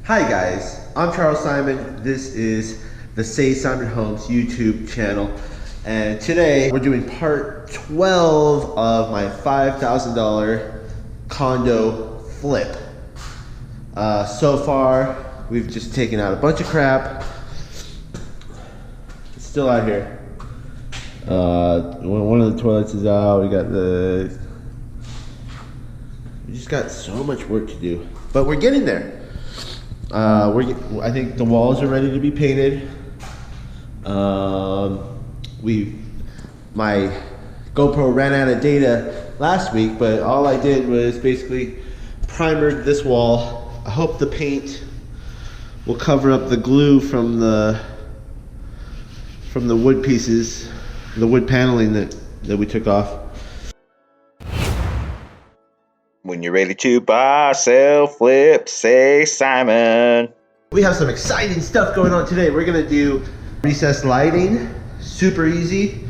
Hi guys, I'm Charles Simon. This is the Say Simon Homes YouTube channel, and today we're doing part 12 of my $5,000 condo flip. So far, we've just taken out a bunch of crap. It's still out here. One of the toilets is out. We just got so much work to do, but we're getting there. I think the walls are ready to be painted. My GoPro ran out of data last week, but all I did was basically primered this wall. I hope the paint will cover up the glue from the wood pieces, the wood paneling that we took off. When you're ready to buy, sell, flip, say Simon. We have some exciting stuff going on today. We're gonna do recessed lighting, super easy.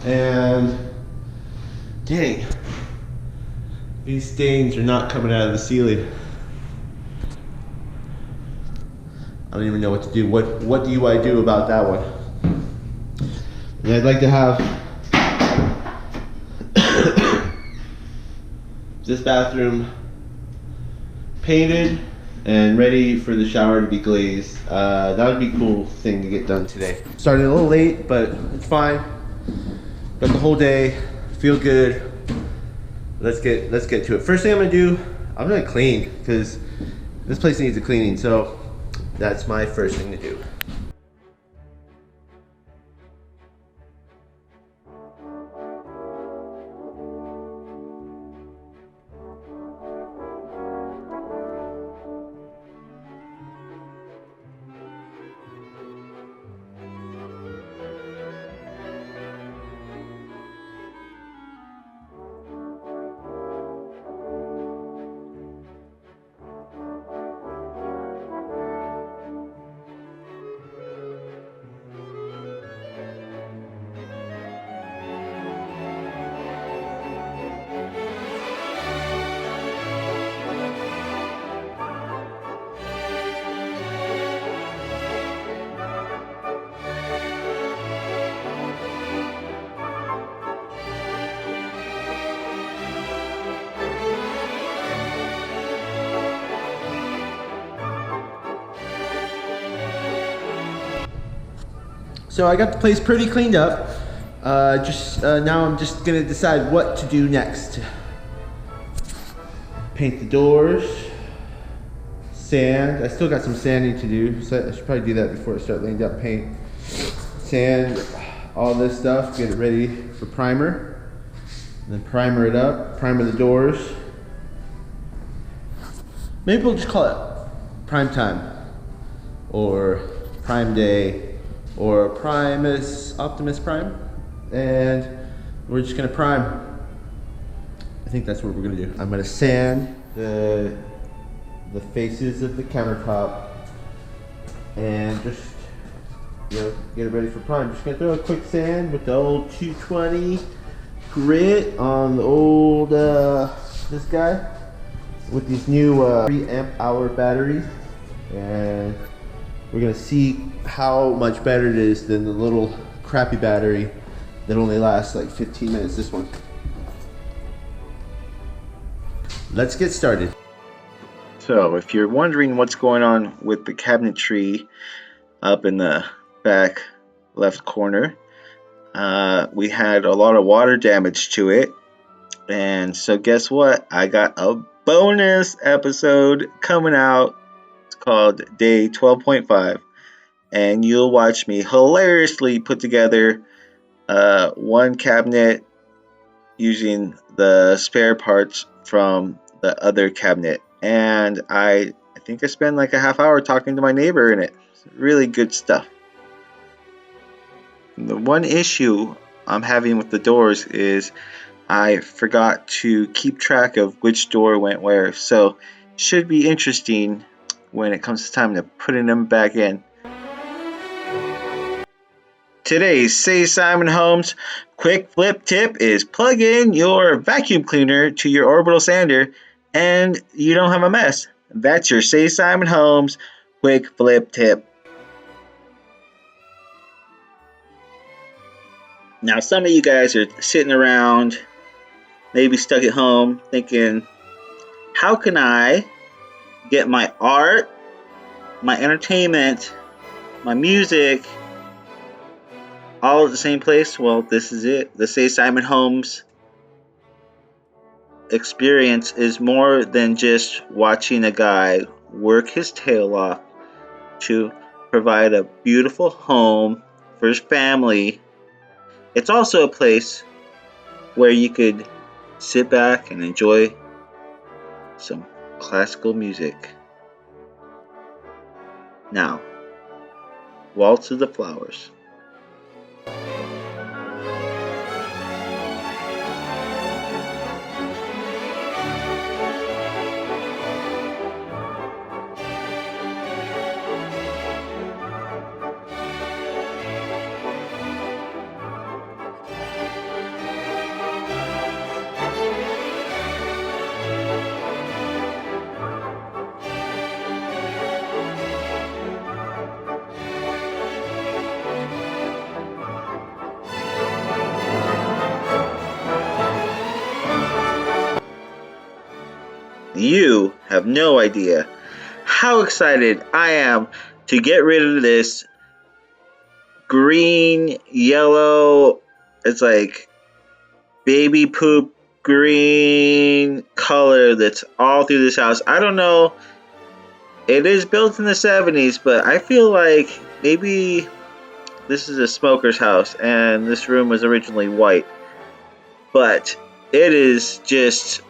And dang, these stains are not coming out of the ceiling. I don't even know what to do. What do I do about that one? And I'd like to have this bathroom painted and ready for the shower to be glazed. That would be a cool thing to get done today. Started a little late, but it's fine. Got the whole day, feel good. Let's get to it. First thing I'm gonna do, I'm gonna clean, because this place needs a cleaning, so that's my first thing to do. So I got the place pretty cleaned up. Now I'm just gonna decide what to do next. Paint the doors, sand. I still got some sanding to do, so I should probably do that before I start laying down paint. Sand all this stuff, get it ready for primer. And then primer it up, primer the doors. Maybe we'll just call it prime time, or prime day, or Primis, Optimist Prime, and we're just gonna prime. I think that's what we're gonna do. I'm gonna sand the faces of the countertop and just, get it ready for prime. Just gonna throw a quick sand with the old 220 grit on the old this guy with these new 3 amp hour batteries, and we're gonna see how much better it is than the little crappy battery that only lasts like 15 minutes, this one. Let's get started. So, if you're wondering what's going on with the cabinetry up in the back left corner, we had a lot of water damage to it. And so guess what? I got a bonus episode coming out. It's called Day 12.5. And you'll watch me hilariously put together one cabinet using the spare parts from the other cabinet. And I think I spent like a half hour talking to my neighbor in it. It's really good stuff. The one issue I'm having with the doors is I forgot to keep track of which door went where. So it should be interesting when it comes to time to putting them back in. Today's Say Simon Homes quick flip tip is plug in your vacuum cleaner to your orbital sander and you don't have a mess. That's your Say Simon Holmes quick flip tip. Now, some of you guys are sitting around, maybe stuck at home, thinking, how can I get my art, my entertainment, my music all at the same place? Well, this is it. The Say Simon Holmes experience is more than just watching a guy work his tail off to provide a beautiful home for his family. It's also a place where you could sit back and enjoy some classical music. Now, Waltz of the Flowers. You have no idea how excited I am to get rid of this green, yellow, it's like baby poop green color that's all through this house. I don't know. It is built in the 70s, but I feel like maybe this is a smoker's house and this room was originally white. But it is just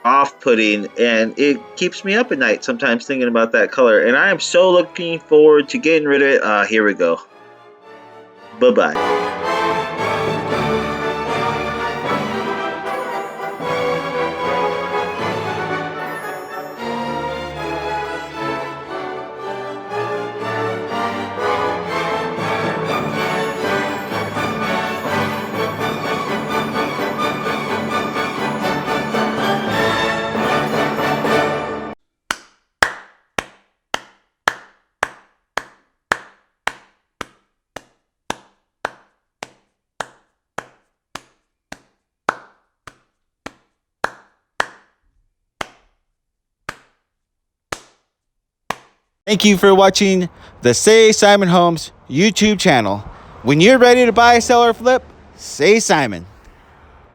off-putting, and it keeps me up at night sometimes thinking about that color, and I am so looking forward to getting rid of it. Here we go. Bye-bye. Thank you for watching the Say Simon Holmes YouTube channel. When you're ready to buy, sell, or flip, say Simon.